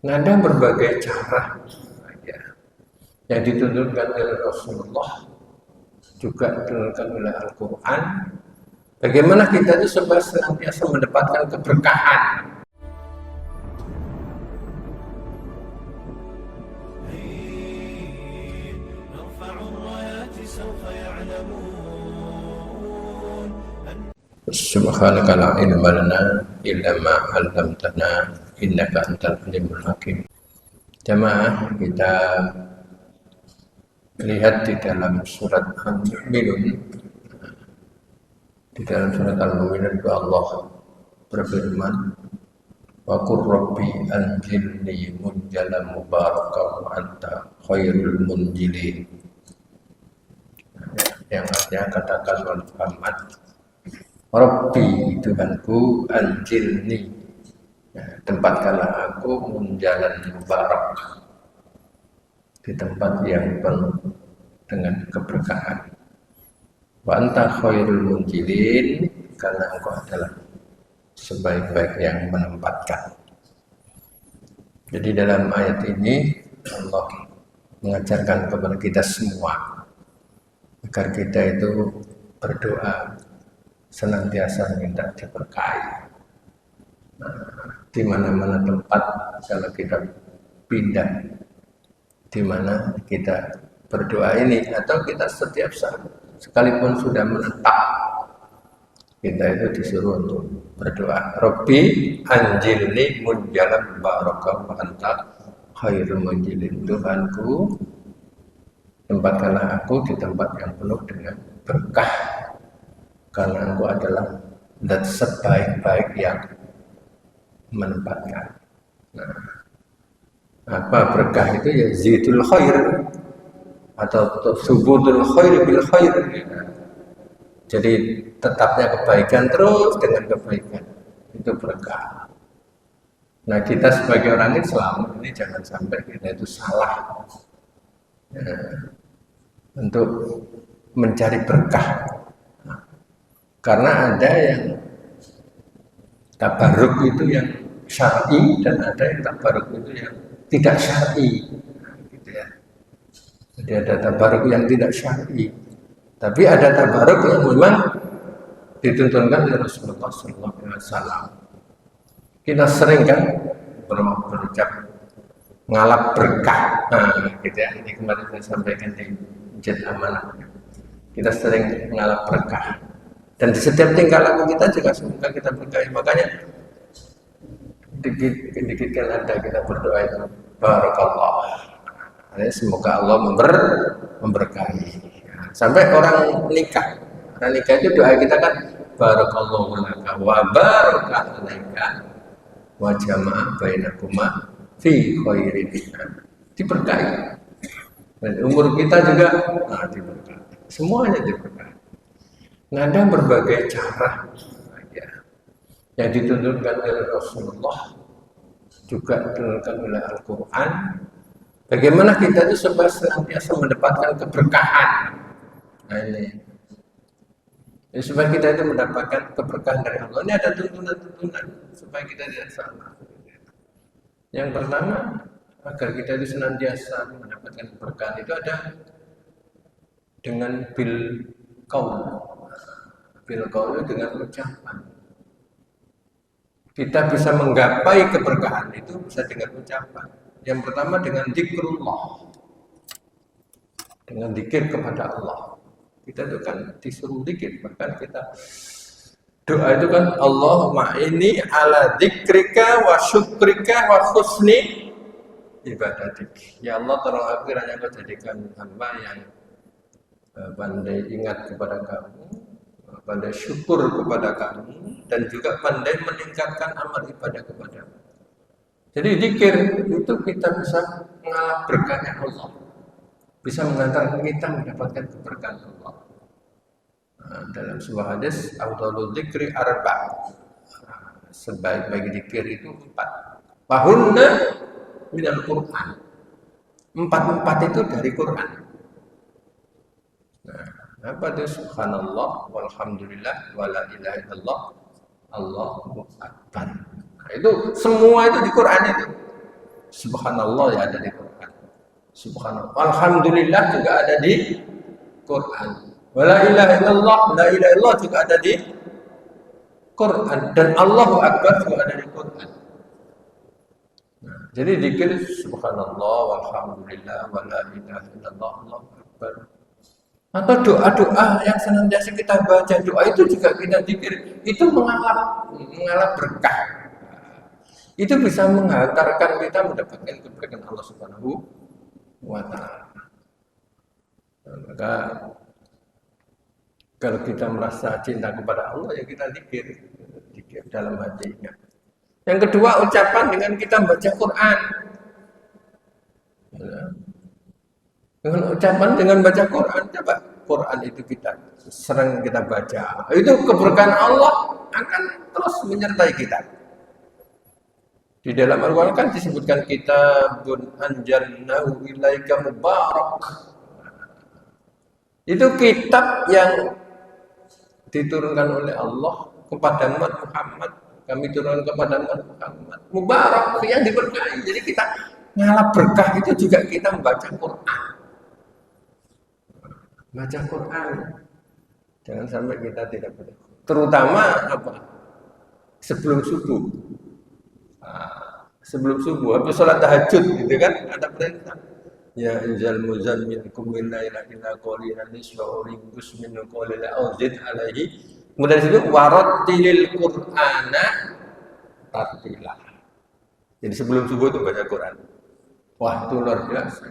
Ada berbagai cara ya, yang dituntunkan oleh Rasulullah, juga dituntunkan oleh Al-Quran. Bagaimana kita itu senantiasa mendapatkan keberkahan. Subhanaka la ilma lana illa ma 'allamtana innaka antal alimul hakim. Jamaah, kita lihat di dalam surat Al-Mu'minun. Di dalam surat Al-Mu'minun itu Allah berfirman, wa qur rabbi anzilni munjalan mubarakan wa anta khairul munjilin. Yang artinya, katakan Muhammad, Rabbi, Tuhanku, anjilni, tempatkanlah aku munjalan mubarak, di tempat yang penuh dengan keberkahan. Wa anta khairul munjilin, karena engkau adalah sebaik-baik yang menempatkan. Jadi dalam ayat ini Allah mengajarkan kepada kita semua agar kita itu berdoa senantiasa minta diberkahi. Di mana-mana tempat kalau kita pindah, di mana kita berdoa ini, atau kita setiap saat, sekalipun sudah menetap, kita itu disuruh untuk berdoa. Rabbi anjilni munjalan barakah wa anta khairul munjilin. Tuhanku, tempatkanlah aku di tempat yang penuh dengan berkah, karena engkau adalah dan sebaik-baik yang menempatkan. Nah, apa berkah itu? Ya zidul khair, atau subutul khair bil khair. Jadi tetapnya kebaikan terus dengan kebaikan, itu berkah. Nah, kita sebagai orang Islam ini jangan sampai kita itu salah untuk mencari berkah. Karena ada yang tabaruk itu yang syar'i, dan ada yang tabaruk itu yang tidak syar'i. Gitu ya. Jadi ada tabaruk yang tidak syar'i, tapi ada tabaruk yang memang dituntunkan oleh Rasulullah SAW. Kita sering kan berucap ngalap berkah, gitu ya. Ini kemarin saya sampaikan di Masjid Amanah. Kita sering ngalap berkah. Dan di setiap tingkah laku kita juga semoga kita berkahi. Makanya dikit-dikit kan ada kita berdoa itu barakallah. Semoga Allah memberkahi. Sampai orang nikah. Orang nikah itu doa kita kan barakallahu laka wa baraka alaika wa jama'a bainakuma fi khairin. Diberkahi. Dan umur kita juga diberkahi. Semuanya diberkahi. Ada berbagai cara ya, yang dituntunkan oleh Rasulullah, juga dituntunkan oleh Al-Quran. Bagaimana kita itu senantiasa mendapatkan keberkahan. Nah, ini supaya kita itu mendapatkan keberkahan dari Allah. Ini ada tuntunan-tuntunan supaya kita tidak salah. Yang pertama, agar kita itu senantiasa mendapatkan keberkahan itu ada dengan bil qaul. Bil qaul dengan ucapan. Kita bisa menggapai keberkahan itu bisa dengan ucapan. Yang pertama dengan zikrullah, dengan zikir kepada Allah. Kita itu kan disuruh zikir, bahkan kita doa itu kan Allahumma inni ala dzikrika wa syukrika wa husni ibadatik. Ya Allah, tolong aku kiranya Kau jadikan hamba yang pandai ingat kepada Kamu, pandai syukur kepada Kamu, dan juga pandai meningkatkan amal ibadah kepada-Mu. Jadi zikir itu kita bisa mengalami berkahnya Allah, bisa mengantarkan kita mendapatkan keberkahan Allah. Dalam sebuah hadis, afdhalul dzikri arba', sebaik-baik zikir itu 4. Fahunna minal Qur'an. 4 itu dari Quran. Apa itu? Subhanallah walhamdulillah wala ilaha illallah Allahu akbar. Nah, itu semua itu di Quran itu. Subhanallah ya ada di Quran. Subhanallah. Alhamdulillah juga ada di Quran. Wala ilaha illallah, la ilaha illallah juga ada di Quran. Dan Allahu Akbar juga ada di Quran. Nah, jadi zikir subhanallah, walhamdulillah, wala ilaha illallah, Allahu Akbar. Atau doa-doa yang senantiasa kita baca, doa itu juga kita zikir. Itu mengalap berkah. Itu bisa menghantarkan kita mendapatkan keberkahan Allah Subhanahu wa Ta'ala. Maka kalau kita merasa cinta kepada Allah, ya kita zikir dalam hatinya. Yang kedua, ucapan dengan kita baca Quran. Dengan ucapan dengan baca Quran, coba Quran itu kita sering kita baca. Itu keberkahan Allah akan terus menyertai kita. Di dalam Al-Quran kan disebutkan kitabun anjalnahu ilaika mubarak. Itu kitab yang diturunkan oleh Allah kepada Muhammad. Kami turunkan kepada Muhammad. Mubarak, yang diberkahi. Jadi kita ngalap berkah itu juga kita membaca Quran. Baca Quran. Jangan sampai kita tidak boleh. Terutama apa? Sebelum subuh. Sebelum subuh, habis sholat tahajud gitu kan, ada perintah. Ya inzal muzammil kumil laila illa qalilan nisfahu ringus min qalila auzid alaihi. Kemudian itu warattilil qur'ana tartila. Jadi sebelum subuh itu baca Quran. Wah, itu luar biasa.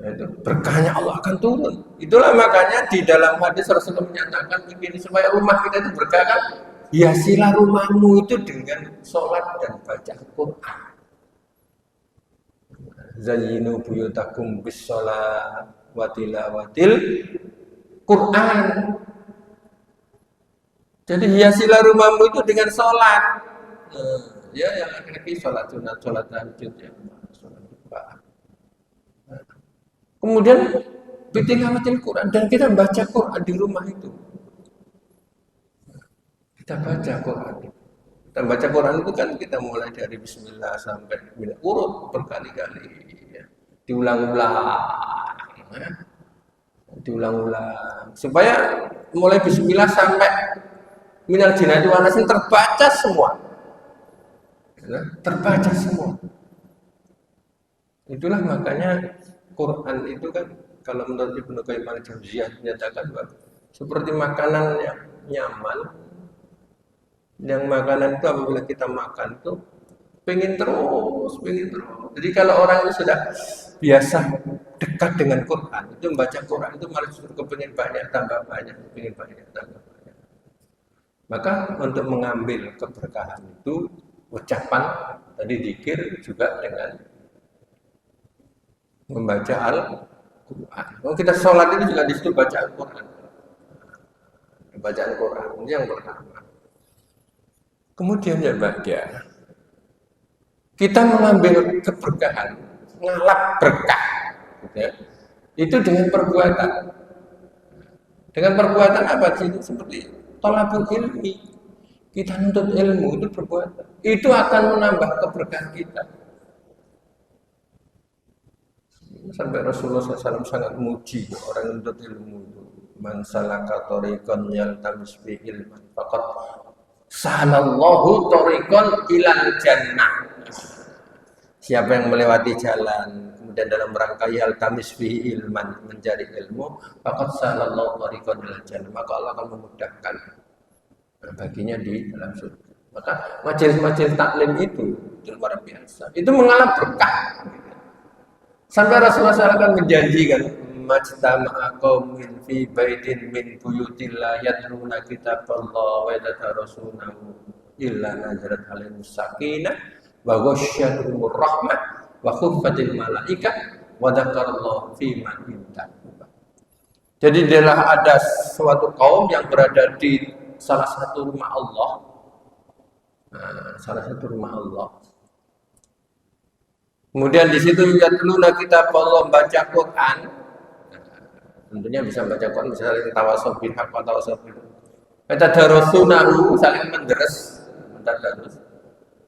Nah, itu berkahnya Allah akan turun. Itulah makanya di dalam hadis Rasulullah menyatakan begini, supaya rumah kita itu berkah kan, hiasilah rumahmu itu dengan sholat dan baca Quran. Zayyinu buyutakum bis sholat wa tilawatil Quran. Jadi hiasilah rumahmu itu dengan sholat. Ya yang laki-laki sholat sunat, sholat tahajud ya. Sholat duha. Kemudian bitilawatil Quran, dan kita baca Quran di rumah itu. Kita baca Quran. Kita baca Quran itu kan kita mulai dari Bismillah sampai urut berkali-kali, ya. Diulang-ulang, ya. Diulang-ulang supaya mulai Bismillah sampai minal jinnati wan nas terbaca semua, ya, terbaca semua. Itulah makanya Quran itu kan kalau menurut Ibnu Qayyim al-Jauziyah menyatakan bahwa seperti makanan yang nyaman. Yang makanan itu apabila kita makan itu pengen terus. Jadi kalau orang itu sudah biasa dekat dengan Quran, itu membaca Quran itu malah justru kepengen banyak tambah banyak, kepengen banyak tambah banyak. Maka untuk mengambil keberkahan itu ucapan tadi zikir juga dengan membaca Al-Quran. Kalau kita sholat itu juga di situ baca Al-Quran. Bacaan Quran ini yang pertama. Kemudian yang bahagia, kita mengambil keberkahan, ngalap berkah, gitu ya, itu dengan perbuatan. Dengan perbuatan apa sih? Seperti thalabul ilmi. Kita nuntut ilmu itu perbuatan. Itu akan menambah keberkahan kita. Sampai Rasulullah SAW sangat muji orang nuntut ilmu itu. Man salaka thariqan yaltamis fi ilman faqad sahalallahu thariqan ilal jannah. Siapa yang melewati jalan kemudian dalam rangka yaltamis fi ilman, mencari ilmu, faqad sahalallahu thariqan ilal jannah, maka Allah akan memudahkan baginya di dalam surga. Maka majelis-majelis taklim itu luar biasa. Itu mengalami berkah. Sampai Rasulullah SAW menjanjikan majtama'a qaumin fi baitin min buyutillah yatluna kitaballah wa yatadarasunahu illa nazalat alaihimus sakinah wa ghasyiyatuhumur rahmah wa khuffatil malaikah wa dzakarallahu fi man indahu. Jadi adalah ada suatu kaum yang berada di salah satu rumah Allah. Salah satu rumah Allah. Kemudian di situ yatluna kitaballah, baca Quran. Tentunya bisa baca Quran, bisa saling tawassul bil haqq wa tawassul bil. Yatadarasunahu, saling menderes, mentadarus.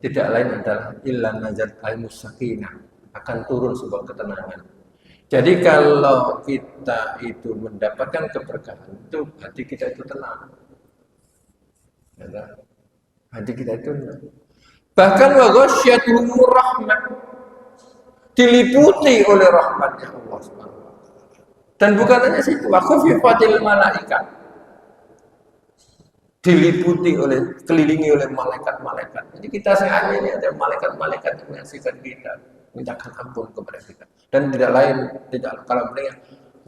tidak lain adalah illa nazat al-musakinah, akan turun sebuah ketenangan. Jadi kalau kita itu mendapatkan keberkahan, itu hati kita itu tenang. Ya, hati kita itu tenang. Bahkan wa ghasyiyatuhumur rahmah, diliputi oleh rahmatnya Allah Subhanahu wa taala. Dan bukan hanya situ, wa khufifatil malaikat, diliputi oleh, kelilingi oleh malaikat-malaikat. Jadi kita sehat ini ada malaikat-malaikat yang menyaksikan kita, mintakan ampun kepada kita. Dan tidak lain, tidak kalau beliau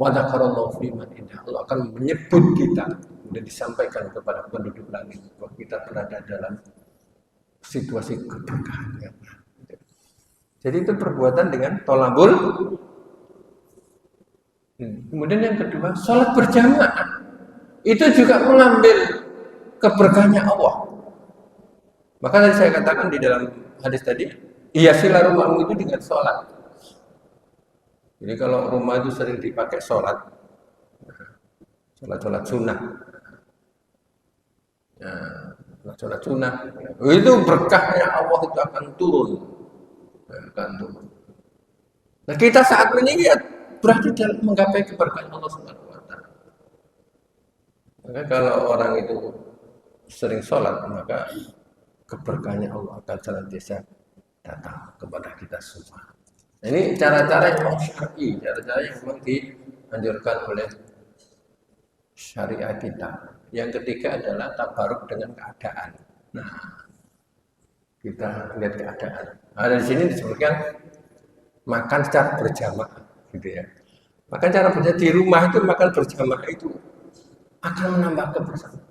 wa dzakarallahu fi man indah, Allah akan menyebut kita dan disampaikan kepada penduduk langit bahwa kita berada dalam situasi keberkahan. Jadi itu perbuatan dengan tolabul. Kemudian yang kedua, sholat berjamaah itu juga mengambil keberkahannya Allah. Maka tadi saya katakan di dalam hadis tadi, hiasilah rumahmu itu dengan sholat. Jadi kalau rumah itu sering dipakai sholat sunnah, sholat sunnah, itu berkahnya Allah itu akan turun. Nah kita saat ini ya berarti dalam menggapai keberkahan Allah Subhanahu wa taala. Maka kalau orang itu sering sholat, maka keberkahannya Allah akan senantiasa datang kepada kita semua. Nah, ini cara-cara yang memang syar'i, cara-cara yang memang dianjurkan oleh syariat kita. Yang ketiga adalah tabaruk dengan keadaan. Nah, kita lihat keadaan. Nah, dari sini disebutkan makan secara berjamaah, gitu ya. Makan cara berjamaah di rumah itu, makan berjamaah itu akan menambah kebersamaan.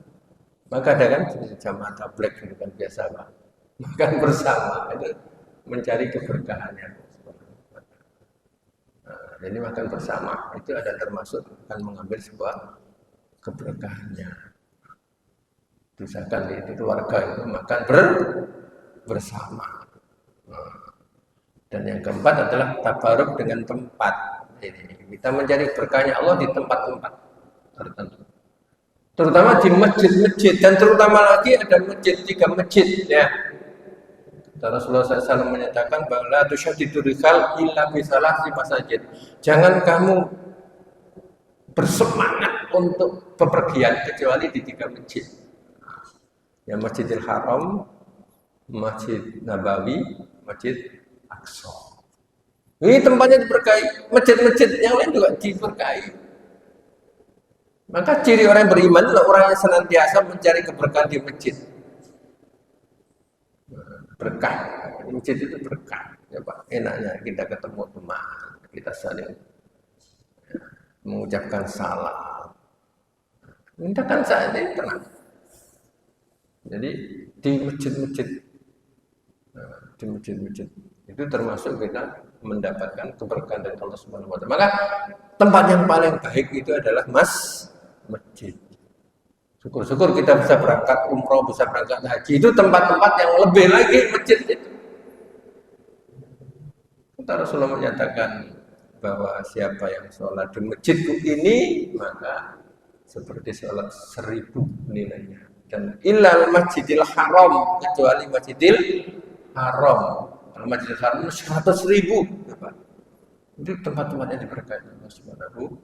Maka ada kan jamaah tablek itu kan biasa Pak. Makan bersama itu mencari keberkahannya. Nah, jadi makan bersama itu ada termasuk akan mengambil sebuah keberkahannya. Misalkan di keluarga itu makan bersama. Dan yang keempat adalah tabaruk dengan tempat. Ini kita mencari berkahnya Allah di tempat-tempat tertentu. Terutama di masjid-masjid, dan terutama lagi ada masjid, 3 masjid ya. Rasulullah SAW menyatakan bahwa la tusyaddidu rihal illa bi salasi masajid. Jangan kamu bersemangat untuk bepergian kecuali di 3 masjid. Ya, Masjidil Haram, Masjid Nabawi, Masjid Aqsa. Ini tempatnya diberkahi, masjid-masjid yang lain juga diberkahi. Maka ciri orang yang beriman adalah orang yang senantiasa mencari keberkahan di masjid. Berkah, masjid itu berkah. Ya Pak, enaknya kita ketemu teman, kita saling mengucapkan salam. Mintakan saja tenang. Jadi di masjid-masjid, itu termasuk kita mendapatkan keberkahan dari Allah Subhanahu wa taala. Maka tempat yang paling baik itu adalah masjid. Syukur-syukur kita bisa berangkat umroh, bisa berangkat haji. Itu tempat-tempat yang lebih lagi masjid itu. Kita Rasulullah menyatakan bahwa siapa yang sholat di masjidku ini, maka seperti sholat 1000 nilainya. Dan illal masjidil haram, kecuali masjidil haram. Kalau masjidil haram 100.000. Itu tempat-tempat yang diberkahi Allah Subhanahu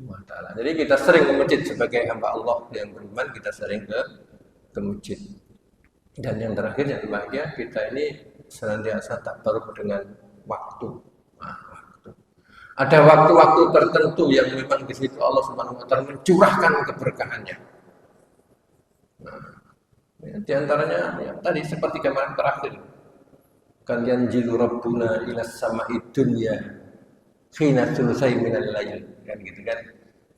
wa taala. Jadi kita sering ke masjid sebagai hamba Allah yang beriman, kita sering ke masjid. Dan yang terakhir yang bahagia, kita ini senantiasa tabaruk dengan waktu. Waktu. Ada waktu-waktu tertentu yang memang di situ Allah Subhanahu wa taala mencurahkan keberkahannya. Di antaranya ya, tadi seperti kemarin terakhir. Kalian jilu rabbuna ila sama'i dunya khina sulusai minal lail, kan gitu kan.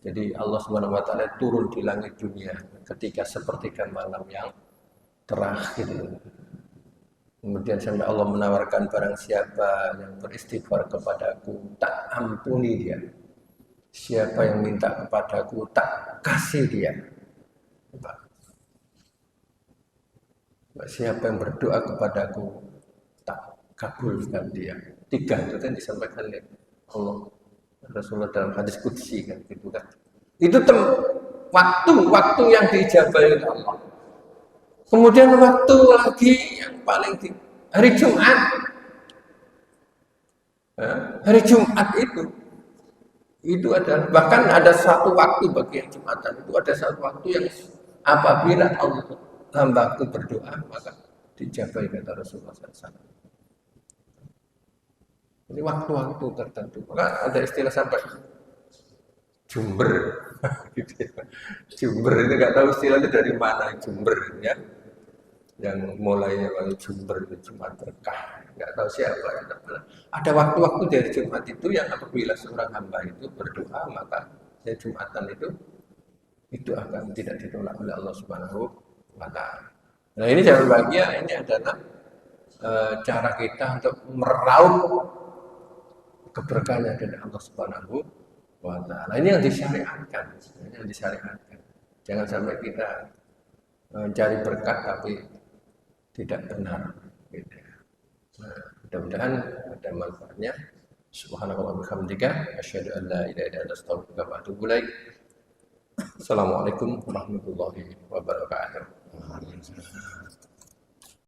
Jadi Allah Subhanahu wa taala turun di langit dunia ketika sepertiga malam yang terakhir. Kemudian sampai Allah menawarkan barang siapa yang beristighfar kepadaku, tak ampuni dia. Siapa yang minta kepadaku, tak kasih dia. Siapa yang berdoa kepadaku, tak kabulkan dia. 3 itu kan disampaikan oleh Allah Rasulullah dalam hadis qudsi kan gitu kan. Itu waktu yang diijabahi oleh Allah. Kemudian waktu lagi yang paling Hari Jumat, hari Jumat itu adalah bahkan ada satu waktu bagi yang Jumatan itu ada satu waktu yang apabila Allah hambaku berdoa maka dijabai kata Rasulullah SAW. Ini waktu-waktu tertentu. Maka ada istilah sampai Jumber, gitu ya. Jumber ini nggak tahu istilahnya dari mana Jumber ya. Yang mulainya dari Jumber itu Jumat berkah, nggak tahu siapa ya. Ada waktu-waktu dari Jumat itu yang apabila seorang hamba itu berdoa maka ya Jumatan itu akan tidak ditolak oleh Allah Subhanahu wa Ta'ala. Nah ini jangan bahagia, ini adalah cara kita untuk meraup keberkahan dari Allah Subhanahu wa Ta'ala. Ini yang disyariatkan, Jangan sampai kita mencari berkat tapi tidak benar. Gitu. Nah, mudah-mudahan ada manfaatnya. Subhanallah wa bihamdika, asyhadu an la ilaha illa anta astaghfiruka wa atubu ilaik. Assalamualaikum warahmatullahi wabarakatuh.